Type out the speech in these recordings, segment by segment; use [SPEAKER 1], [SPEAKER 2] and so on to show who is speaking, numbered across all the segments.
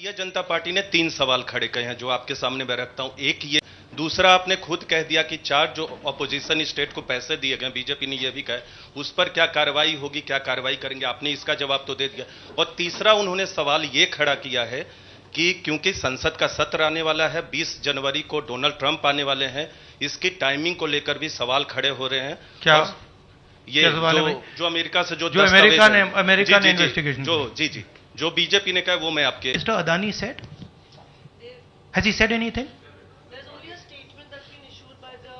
[SPEAKER 1] Bharatiya Janata party ने 3 सवाल खड़े किए हैं जो आपके सामने मैं रखता हूं। एक ये, दूसरा आपने खुद कह दिया कि 4 जो अपोजिशन स्टेट को पैसे दिए गए, बीजेपी ने यह भी कहा उस पर क्या कार्रवाई होगी, क्या कार्रवाई करेंगे, आपने इसका जवाब तो दे दिया। और तीसरा उन्होंने सवाल ये खड़ा किया है कि क्योंकि संसद का सत्र आने वाला है, 20 जनवरी को डोनाल्ड ट्रंप आने वाले हैं, इसकी टाइमिंग को लेकर भी सवाल खड़े हो रहे हैं।
[SPEAKER 2] क्या
[SPEAKER 1] ये
[SPEAKER 2] क्या सवाल है
[SPEAKER 1] जो अमेरिका से जो
[SPEAKER 2] अमेरिका ने इन्वेस्टिगेशन
[SPEAKER 1] जो बीजेपी ने कहा वो मैं आपके
[SPEAKER 2] Mr. Adani said? Has he said anything?
[SPEAKER 3] There's only a statement that's been issued by the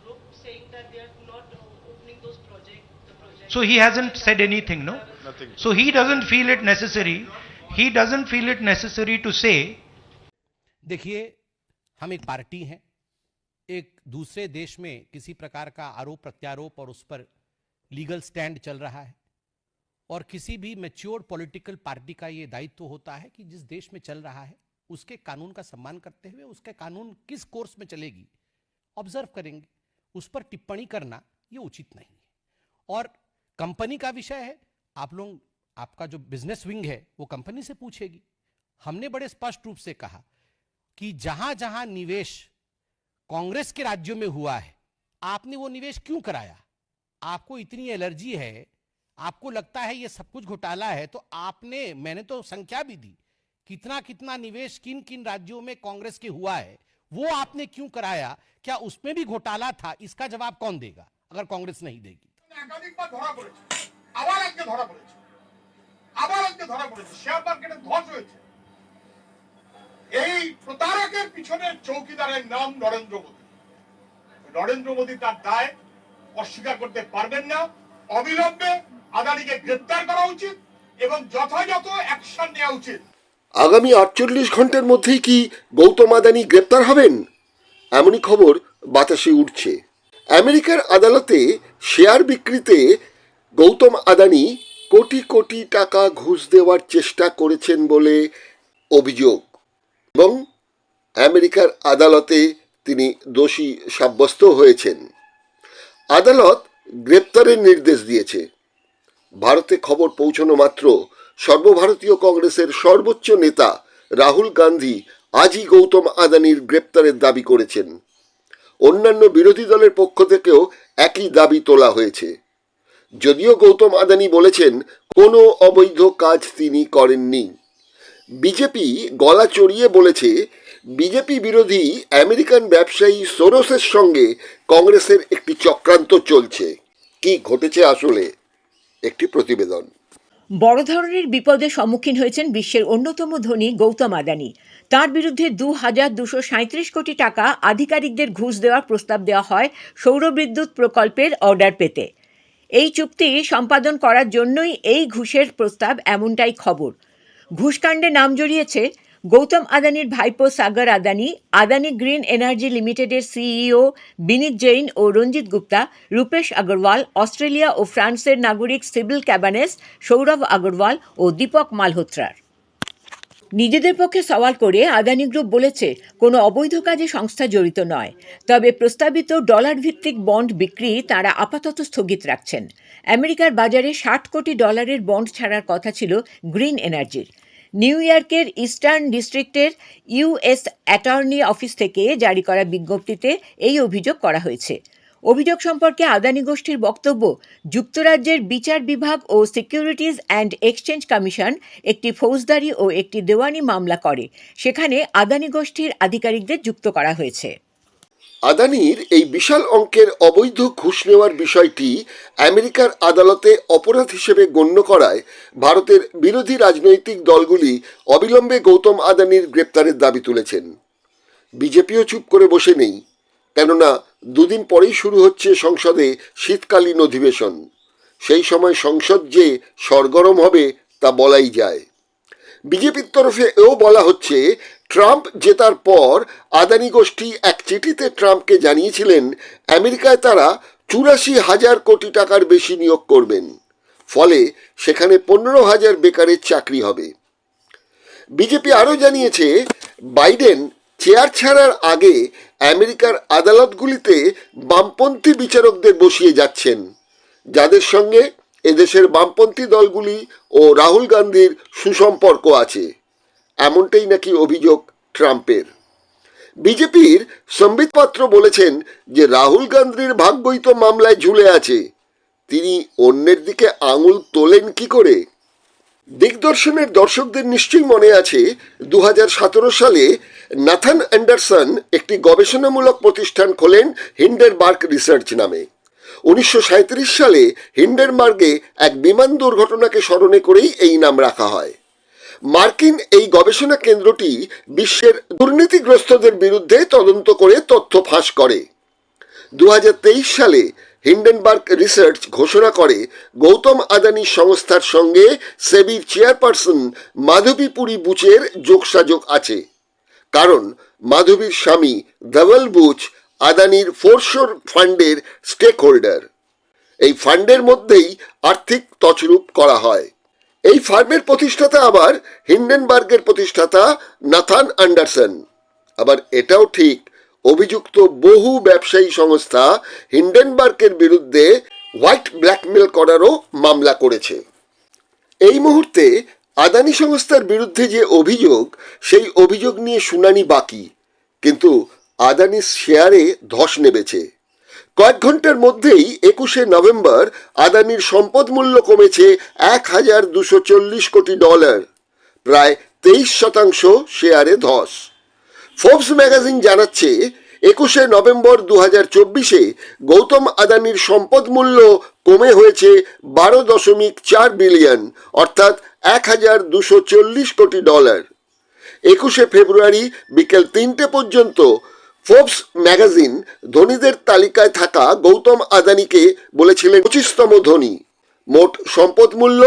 [SPEAKER 3] group saying that they are not opening those projects.
[SPEAKER 2] So he hasn't said anything, no?
[SPEAKER 1] Nothing.
[SPEAKER 2] So he doesn't feel it necessary. He doesn't feel it necessary to say.
[SPEAKER 4] देखिए, हम एक party हैं, एक दूसरे देश में किसी प्रकार का आरोप प्रत्यारोप और उस पर लीगल स्टैंड चल रहा है, और किसी भी मैच्योर पॉलिटिकल पार्टी का ये दायित्व होता है कि जिस देश में चल रहा है उसके कानून का सम्मान करते हुए उसके कानून किस कोर्स में चलेगी ऑब्जर्व करेंगे, उस पर टिप्पणी करना ये उचित नहीं है। और कंपनी का विषय है, आप लोग, आपका जो बिजनेस विंग है वो कंपनी से पूछेगी। हमने बड़े स्पष्ट रूप से कहा कि जहां जहां निवेश कांग्रेस के राज्यों में हुआ है, आपने वो निवेश क्यों कराया? आपको इतनी एलर्जी है, आपको लगता है ये सब कुछ घोटाला है, तो आपने, मैंने तो संख्या भी दी, कितना कितना निवेश किन किन राज्यों में कांग्रेस के हुआ है, वो आपने क्यों कराया? क्या उसमें भी घोटाला था? इसका जवाब कौन देगा अगर कांग्रेस नहीं देगी?
[SPEAKER 5] একাধিকবার ধরা পড়েছে, আবার আজকে ধরা পড়েছে, আবার আজকে ধরা পড়েছে, শেয়ার মার্কেটে ধস হয়েছে। এই প্রতারকের পিছনে চৌকিদারের নাম নরেন্দ্র মোদী। নরেন্দ্র মোদী তার দায় অস্বীকার করতে পারবেন না। অবিলম্বে আদানিকে গ্রেফতার করা উচিত এবং যথাযথ অ্যাকশন নেওয়া উচিত।
[SPEAKER 6] আগামী 48 ঘন্টার মধ্যেই কি গৌতম আদানি গ্রেপ্তার হবেন, এমনই খবর বাতাসে উঠছে। আমেরিকার আদালতে শেয়ার বিক্রিতে গৌতম আদানি কোটি কোটি টাকা ঘুষ দেওয়ার চেষ্টা করেছেন বলে অভিযোগ, এবং আমেরিকার আদালতে তিনি দোষী সাব্যস্ত হয়েছেন। আদালত গ্রেপ্তারের নির্দেশ দিয়েছে। ভারতে খবর পৌঁছানো মাত্র সর্বভারতীয় কংগ্রেসের সর্বোচ্চ নেতা রাহুল গান্ধী আজই গৌতম আদানির গ্রেপ্তারের দাবি করেছেন। অন্যান্য বিরোধী দলের পক্ষ থেকেও একই দাবি তোলা হয়েছে। যদিও গৌতম আদানি বলেছেন কোনো অবৈধ কাজ তিনি করেননি। বিজেপি গলা চড়িয়ে বলেছে বিজেপি বিরোধী আমেরিকান ব্যবসায়ী সোরসের সঙ্গে কংগ্রেসের একটি চক্রান্ত চলছে। কি ঘটেছে আসলে, একটি প্রতিবেদন।
[SPEAKER 7] বড় ধরনের বিপদের সম্মুখীন হয়েছেন বিশ্বের অন্যতম ধনী গৌতম আদানি। তার বিরুদ্ধে 2237 কোটি টাকা আধিকারিকদের ঘুষ দেওয়ার প্রস্তাব দেওয়া হয় সৌরবিদ্যুৎ প্রকল্পের অর্ডার পেতে। এই চুক্তি সম্পাদন করার জন্যই এই ঘুষের প্রস্তাব, এমনটাই খবর। ঘুষকাণ্ডে নাম জড়িয়েছে গৌতম আদানির ভাইপো সাগর আদানি, আদানি গ্রিন এনার্জি লিমিটেডের সিইও বিনীত জৈন ও রঞ্জিত গুপ্তা, রূপেশ আগরওয়াল, অস্ট্রেলিয়া ও ফ্রান্সের নাগরিক সিবিল ক্যাবানেস, সৌরভ আগরওয়াল ও দীপক মালহোত্রার। নিজেদের পক্ষে সওয়াল করে আদানি গ্রুপ বলেছে কোনো অবৈধ কাজে সংস্থা জড়িত নয়, তবে প্রস্তাবিত ডলার ভিত্তিক বন্ড বিক্রি তাঁরা আপাতত স্থগিত রাখছেন। আমেরিকার বাজারে 60 কোটি ডলারের বন্ড ছাড়ার কথা ছিল গ্রিন এনার্জির। নিউ ইয়র্কের ইস্টার্ন ডিস্ট্রিক্টের ইউএস অ্যাটর্নি অফিস থেকে জারি করা বিজ্ঞপ্তিতে এই অভিযোগ করা হয়েছে। অভিযোগ সম্পর্কে আদানি গোষ্ঠীর বক্তব্য, যুক্তরাজ্যের বিচার বিভাগ ও সিকিউরিটিজ অ্যান্ড এক্সচেঞ্জ কমিশন একটি ফৌজদারি ও একটি দেওয়ানি মামলা করে, সেখানে আদানি গোষ্ঠীর আধিকারিকদের যুক্ত করা হয়েছে।
[SPEAKER 6] আদানির এই বিশাল অঙ্কের অবৈধ ঘুষ নেওয়ার বিষয়টি আমেরিকার আদালতে অপরাধ হিসেবে গণ্য করায় ভারতের বিরোধী রাজনৈতিক দলগুলি অবিলম্বে গৌতম আদানির গ্রেপ্তারের দাবি তুলেছেন। বিজেপিও চুপ করে বসে নেই, কেননা দুদিন পরেই শুরু হচ্ছে সংসদে শীতকালীন অধিবেশন। সেই সময় সংসদ যে সরগরম হবে তা বলাই যায়। বিজেপির তরফে এও বলা হচ্ছে ট্রাম্প জেতার পর আদানি গোষ্ঠী এক চিঠিতে ট্রাম্পকে জানিয়েছিলেন আমেরিকায় তারা 84,000 কোটি টাকার বেশি নিয়োগ করবেন, ফলে সেখানে 15,000 বেকারের চাকরি হবে। বিজেপি আরও জানিয়েছে বাইডেন চেয়ার ছাড়ার আগে আমেরিকার আদালতগুলিতে বামপন্থী বিচারকদের বসিয়ে যাচ্ছেন, যাদের সঙ্গে এদেশের বামপন্থী দলগুলি ও রাহুল গান্ধীর সুসম্পর্ক আছে। এমনটাই নাকি অভিযোগ ট্রাম্পের। বিজেপির সম্বিত পাত্র বলেছেন যে রাহুল গান্ধীর ভাগ্যই তো মামলায় ঝুলে আছে, তিনি অন্যের দিকে আঙুল তোলেন কি করে? দিগদর্শনের দর্শকদের নিশ্চয়ই মনে আছে 2017 সালে নাথান অ্যান্ডারসন একটি গবেষণামূলক প্রতিষ্ঠান খোলেন হিন্ডেনবার্গ রিসার্চ নামে। 1937 সালে হিন্ডেনবার্গে এক বিমান দুর্ঘটনাকে স্মরণে করেই এই নাম রাখা হয়। মার্কিন এই গবেষণা কেন্দ্রটি বিশ্বের দুর্নীতিগ্রস্তদের বিরুদ্ধে তদন্ত করে তথ্য ফাঁস করে। 2023 সালে হিন্ডেনবার্গ রিসার্চ ঘোষণা করে গৌতম আদানি সংস্থার সঙ্গে সেবির চেয়ারপারসন মাধবী পুরী বুচের যোগসাযোগ আছে, কারণ মাধবীর স্বামী ধবল বুচ আদানির ফোরশোর ফান্ডের স্টেক হোল্ডার। এই ফান্ডের মধ্যেই আর্থিক তছরূপ করা হয়। এই ফার্মের প্রতিষ্ঠাতা আবার হিন্ডেনবার্গের প্রতিষ্ঠাতা নাথান অ্যান্ডারসন। আবার এটাও ঠিক, অভিযুক্ত বহু ব্যবসায়ী সংস্থা হিন্ডেনবার্গের বিরুদ্ধে হোয়াইট ব্ল্যাকমেল করারও মামলা করেছে। এই মুহূর্তে আদানি সংস্থার বিরুদ্ধে যে অভিযোগ, সেই অভিযোগ নিয়ে শুনানি বাকি, কিন্তু আদানির শেয়ারে ধস নেমেছে। কয়েক ঘন্টার মধ্যেই 21শে নভেম্বর আদানির সম্পদ মূল্য কমেছে $1,240 কোটি, প্রায় 23% শেয়ারে ধস। ফোর্বস ম্যাগাজিন জানাচ্ছে 21শে নভেম্বর 2024-এ গৌতম আদানির সম্পদ মূল্য কমে হয়েছে $12.4 বিলিয়ন, অর্থাৎ $1,240 কোটি। 21শে ফেব্রুয়ারি বিকেল 3টে পর্যন্ত ফোর্বস ম্যাগাজিন ধনীদের তালিকায় থাকা গৌতম আদানিকে বলেছিলেন 25তম ধনী। মোট সম্পদ মূল্য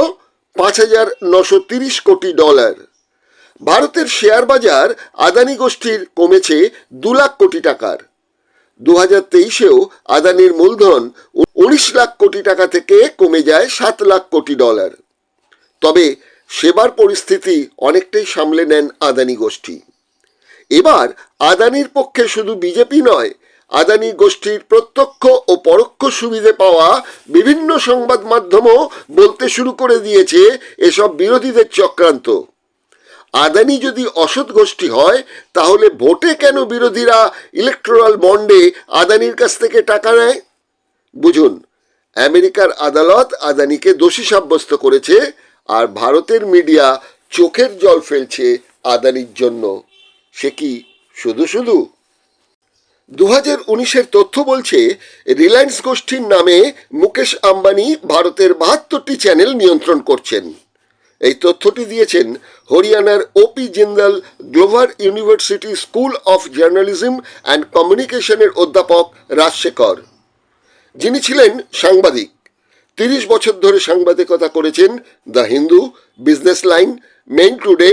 [SPEAKER 6] $5,930 কোটি। ভারতের শেয়ার বাজার আদানি গোষ্ঠীর কমেছে 2 লাখ কোটি টাকার। 2023-এও আদানির মূলধন 19 লাখ কোটি টাকা থেকে কমে যায় $7 লাখ কোটি। তবে সেবার পরিস্থিতি অনেকটাই সামলে নেন আদানি গোষ্ঠী। এবার আদানির পক্ষে শুধু বিজেপি নয়, আদানি গোষ্ঠীর প্রত্যক্ষ ও পরোক্ষ সুবিধে পাওয়া বিভিন্ন সংবাদ মাধ্যমও বলতে শুরু করে দিয়েছে এসব বিরোধীদের চক্রান্ত। আদানি যদি অসৎ গোষ্ঠী হয়, তাহলে ভোটে কেন বিরোধীরা ইলেকট্রাল বন্ডে আদানির কাছ থেকে টাকা নেয়? বুঝুন, আমেরিকার আদালত আদানিকে দোষী সাব্যস্ত করেছে, আর ভারতের মিডিয়া চোখের জল ফেলছে আদানির জন্য। সে কি শুধু শুধু? 2019-এর তথ্য বলছে রিলায়েন্স গোষ্ঠীর নামে মুকেশ আম্বানি ভারতের 72টি চ্যানেল নিয়ন্ত্রণ করছেন। এই তথ্যটি দিয়েছেন হরিয়ানার OP Jindal global university school of journalism and কমিউনিকেশনের অধ্যাপক রাজশেখর, যিনি ছিলেন সাংবাদিক। 30 বছর ধরে সাংবাদিকতা করেছেন the Hindu, Business Line, Mail Today,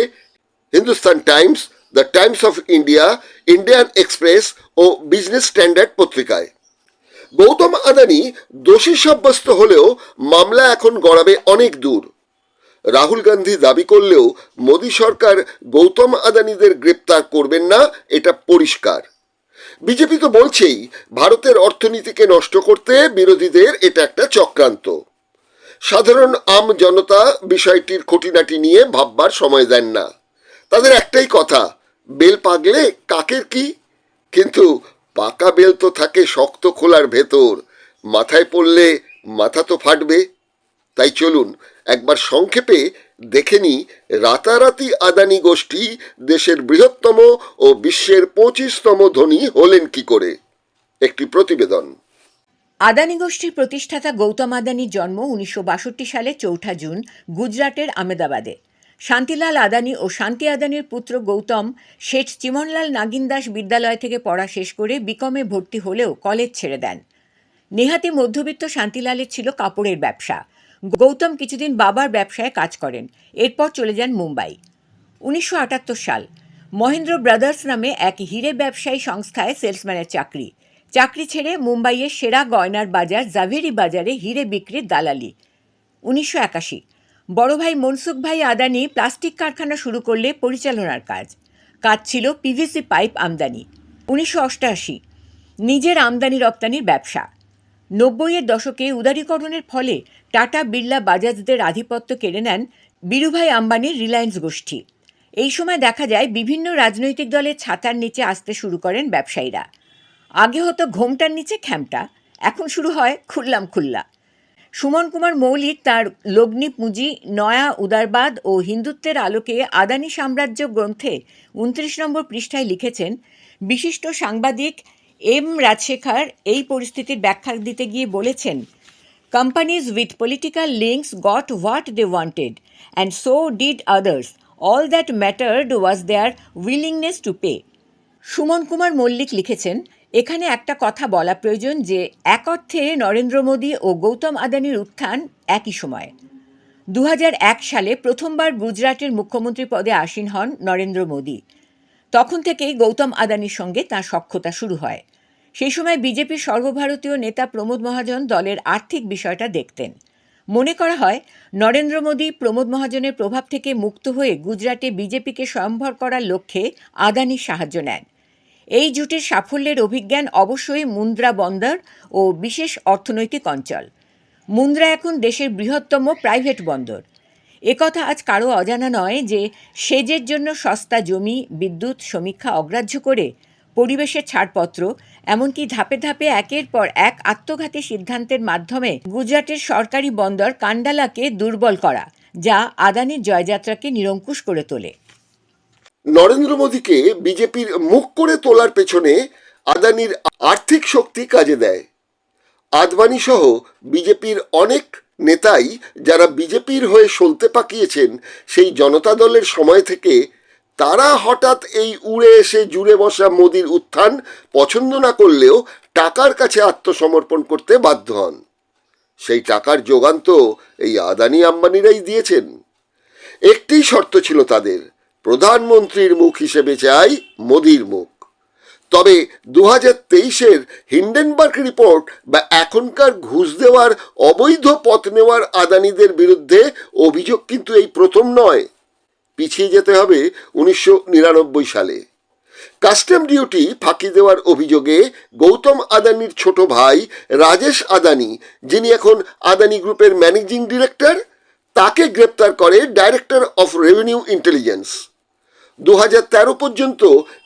[SPEAKER 6] Hindustan Times, the Times of India, Indian Express ও বিজনেস স্ট্যান্ডার্ড পত্রিকায়। গৌতম আদানি দোষী সাব্যস্ত হলেও মামলা এখন গড়াবে অনেক দূর। রাহুল গান্ধী দাবি করলেও মোদী সরকার গৌতম আদানিদের গ্রেপ্তার করবেন না, এটা পরিষ্কার। বিজেপি তো বলছেই ভারতের অর্থনীতিকে নষ্ট করতে বিরোধীদের এটা একটা চক্রান্ত। সাধারণ আম জনতা বিষয়টির খুঁটিনাটি নিয়ে ভাববার সময় দেন না। তাদের একটাই কথা, বেল পাগলে কাকের কি? কিন্তু পাকা বেল তো থাকে শক্ত খোলার ভেতর, মাথায় পড়লে মাথা তো ফাটবে। তাই চলুন একবার সংক্ষেপে দেখে নিই রাতারাতি আদানি গোষ্ঠী দেশের বৃহত্তম ও বিশ্বের 25তম ধনী হলেন কি করে। একটি প্রতিবেদন।
[SPEAKER 7] আদানি গোষ্ঠীর প্রতিষ্ঠাতা গৌতম আদানির জন্ম 1962 সালে 4 জুন গুজরাটের আহমেদাবাদে। শান্তিলাল আদানি ও শান্তি আদানির পুত্র গৌতম শেঠ চিমনলাল নাগিনদাস বিদ্যালয় থেকে পড়া শেষ করে বিকমে ভর্তি হলেও কলেজ ছেড়ে দেন। নেহাতি মধ্যবিত্ত শান্তিলালের ছিল কাপড়ের ব্যবসা। গৌতম কিছুদিন বাবার ব্যবসায় কাজ করেন, এরপর চলে যান মুম্বাই। 1978 সাল মহেন্দ্র ব্রাদার্স নামে এক হিরে ব্যবসায়ী সংস্থায় সেলসম্যানের চাকরি ছেড়ে মুম্বাইয়ের সেরা গয়নার বাজার জাভেরি বাজারে হিরে বিক্রির দালালি। 1981 বড় ভাই মনসুখ ভাই আদানি প্লাস্টিক কারখানা শুরু করলে পরিচালনার কাজ ছিল পিভিসি পাইপ আমদানি। 1988 নিজের আমদানি রপ্তানির ব্যবসা। 90-এর দশকে উদারীকরণের ফলে টাটা, বিড়লা, বাজাজদের আধিপত্য কেড়ে নেন বীরুভাই আম্বানির রিলায়েন্স গোষ্ঠী। এই সময় দেখা যায় বিভিন্ন রাজনৈতিক দলের ছাতার নিচে আসতে শুরু করেন ব্যবসায়ীরা। আগে হতো ঘোমটার নিচে খ্যামটা, এখন শুরু হয় খুল্লাম খুল্লা। সুমন কুমার মৌলিক তার লগ্নি পুঁজি, নয়া উদারবাদ ও হিন্দুত্বের আলোকে আদানি সাম্রাজ্য গ্রন্থে 29 নম্বর পৃষ্ঠায় লিখেছেন, বিশিষ্ট সাংবাদিক এম রাজশেখর এই পরিস্থিতির ব্যাখ্যা দিতে গিয়ে বলেছেন, companies with political links got what they wanted and so did others. All that mattered was their willingness to pay. Suman Kumar Mallick লিখেছেন, এখানে একটা কথা বলা প্রয়োজন যে এক অর্থে নরেন্দ্র মোদী ও গৌতম আদানির উত্থান একই সময়ে। 2001 সালে প্রথমবার গুজরাটের মুখ্যমন্ত্রী পদে আসীন হন নরেন্দ্র মোদী। তখন থেকেই গৌতম আদানির সঙ্গে তাঁর সখ্যতা শুরু হয়। সেই সময় বিজেপির সর্বভারতীয় নেতা প্রমোদ মহাজন দলের আর্থিক বিষয়টা দেখতেন। মনে করা হয় নরেন্দ্র মোদী প্রমোদ মহাজনের প্রভাব থেকে মুক্ত হয়ে গুজরাটে বিজেপিকে স্বয়ম্ভর করার লক্ষ্যে আদানির সাহায্য নেন। এই জোটের সাফল্যের অভিজ্ঞান অবশ্যই মুন্দ্রা বন্দর ও বিশেষ অর্থনৈতিক অঞ্চল। মুন্দ্রা এখন দেশের বৃহত্তম প্রাইভেট বন্দর। একথা আজ কারও অজানা নয় যে সেচের জন্য সস্তা জমি, বিদ্যুৎ সমীক্ষা অগ্রাহ্য করে পরিবেশের ছাড়পত্র, এমনকি ধাপে ধাপে একের পর এক আত্মঘাতী সিদ্ধান্তের মাধ্যমে গুজরাটের সরকারি বন্দর কান্ডালাকে দুর্বল করা, যা আদানির জয়যাত্রাকে নিরঙ্কুশ করে তোলে।
[SPEAKER 6] নরেন্দ্র মোদীকে বিজেপির মুখ করে তোলার পেছনে আদানির আর্থিক শক্তি কাজে দেয়। আদবানি সহ বিজেপির অনেক নেতাই যারা বিজেপির হয়ে সলতে পাকিয়েছেন সেই জনতা দলের সময় থেকে, তারা হঠাৎ এই উড়ে এসে জুড়ে বসা মোদির উত্থান পছন্দ না করলেও টাকার কাছে আত্মসমর্পণ করতে বাধ্য হন। সেই টাকার যোগান তো এই আদানি আম্বানিরাই দিয়েছেন। একটি শর্ত ছিল তাদের, প্রধানমন্ত্রীর মুখ হিসেবে চাই মোদির মুখ। তবে 2023-এর হিন্ডেনবার্গ রিপোর্ট বা এখনকার ঘুষ দেওয়ার, অবৈধ পথ নেওয়ার আদানিদের বিরুদ্ধে অভিযোগ কিন্তু এই প্রথম নয়। পিছিয়ে যেতে হবে 1999 সালে। কাস্টম ডিউটি ফাঁকি দেওয়ার অভিযোগে গৌতম আদানির ছোট ভাই রাজেশ আদানি, যিনি এখন আদানি গ্রুপের ম্যানেজিং ডিরেক্টর, তাকে গ্রেপ্তার করে ডাইরেক্টর অফ রেভিনিউ ইন্টেলিজেন্স। 2013 পর্যন্ত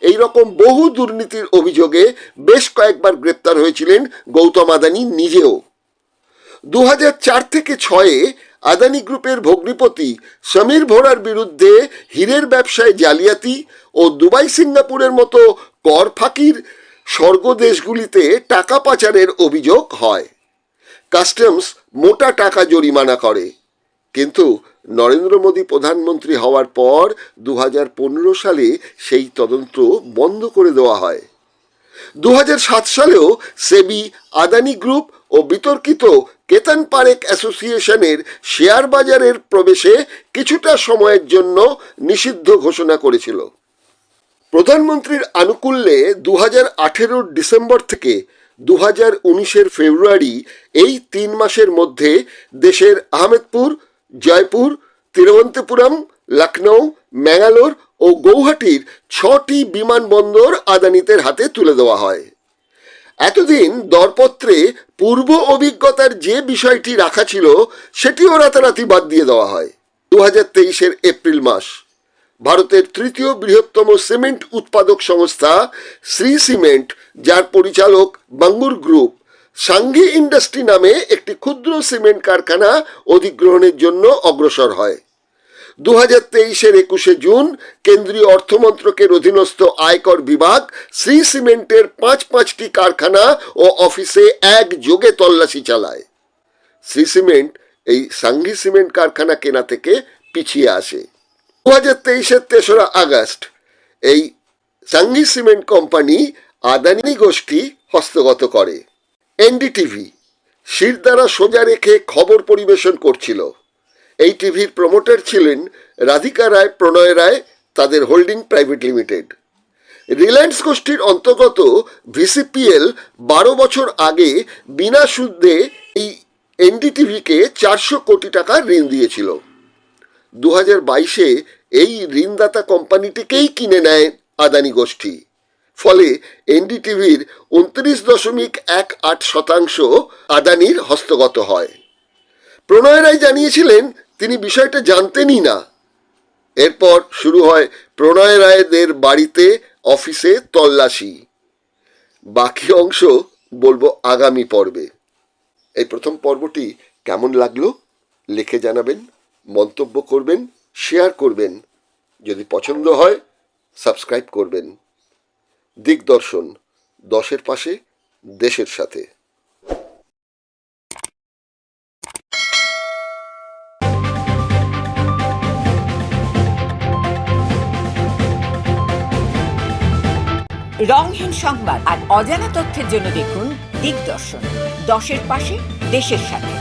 [SPEAKER 6] এই রকম বহু দুর্নীতির অভিযোগে বেশ কয়েকবার গ্রেপ্তার হয়েছিলেন গৌতম আদানি নিজেও। 2004 থেকে 6-এ আদানি গ্রুপের ভগ্নিপতি সমীর ভোরার বিরুদ্ধে হীরের ব্যবসায় জালিয়াতি ও দুবাই সিঙ্গাপুরের মতো কর ফাঁকির স্বর্গদেশগুলিতে টাকা পাচারের অভিযোগ হয়। কাস্টমস মোটা টাকা জরিমানা করে, কিন্তু নরেন্দ্র মোদী প্রধানমন্ত্রী হওয়ার পর 2015 সালে সেই তদন্ত বন্ধ করে দেওয়া হয়। 2007 সালেও সেবি আদানি গ্রুপ ও বিতর্কিত কেতন পারেখ অ্যাসোসিয়েশনের শেয়ার বাজারের প্রবেশে কিছুটা সময়ের জন্য নিষিদ্ধ ঘোষণা করেছিল। প্রধানমন্ত্রীর আনুকূল্যে 2018 ডিসেম্বর থেকে 2019 ফেব্রুয়ারি এই 3 মাসের মধ্যে দেশের আহমেদপুর, জয়পুর, তিরুবনন্তপুরম, লখনৌ, ম্যাঙ্গালোর ও গৌহাটির 6টি বিমানবন্দর আদানিদের হাতে তুলে দেওয়া হয়। এতদিন দরপত্রে পূর্ব অভিজ্ঞতার যে বিষয়টি রাখা ছিল সেটিও রাতারাতি বাদ দিয়ে দেওয়া হয়। 2023-এর এপ্রিল মাস ভারতের তৃতীয় বৃহত্তম সিমেন্ট উৎপাদক সংস্থা শ্রী সিমেন্ট, যার পরিচালক বাঙ্গুর গ্রুপ, সাঙ্ঘি ইন্ডাস্ট্রি নামে একটি ক্ষুদ্র সিমেন্ট কারখানা অধিগ্রহণের জন্য অগ্রসর হয়। 2023-এর 21শে জুন কেন্দ্রীয় অর্থমন্ত্রকের অধীনস্থ আয়কর বিভাগ শ্রী সিমেন্টের 5টি কারখানা ও অফিসে একযোগে তল্লাশি চালায়। শ্রী সিমেন্ট এই সাঙ্ঘি সিমেন্ট কারখানা কেনা থেকে পিছিয়ে আসে। 2023-এর 3রা আগস্ট এই সাঙ্ঘি সিমেন্ট কোম্পানি আদানি গোষ্ঠী হস্তগত করে। এনডিটিভি শিরদাঁড়া সোজা রেখে খবর পরিবেশন করছিল। এই টিভির প্রমোটার ছিলেন রাধিকা রায়, প্রণয় রায়, তাদের হোল্ডিং প্রাইভেট লিমিটেড। রিলায়েন্স গোষ্ঠীর অন্তর্গত ভিসিপিএল 12 বছর আগে বিনা সুদে এই এনডিটিভিকে 400 কোটি টাকা ঋণ দিয়েছিল। 2022-এ এই ঋণদাতা কোম্পানিটিকেই কিনে নেয় আদানি গোষ্ঠী। ফলে এনডিটিভির 29.18% আদানির হস্তগত হয়। প্রণয় রায় জানিয়েছিলেন তিনি বিষয়টা জানতেনই না। এরপর শুরু হয় প্রণয় রায়দের বাড়িতে অফিসে তল্লাশি। বাকি অংশ বলবো আগামী পর্বে। এই প্রথম পর্বটি কেমন লাগলো লিখে জানাবেন, মন্তব্য করবেন, শেয়ার করবেন। যদি পছন্দ হয় সাবস্ক্রাইব করবেন। দিগদর্শন, 10-এর পাশে, দেশের সাথে।
[SPEAKER 7] রংহীন সংবাদ আর অজানা তথ্যের জন্য দেখুন দিগদর্শন, 10-এর পাশে, দেশের সাথে।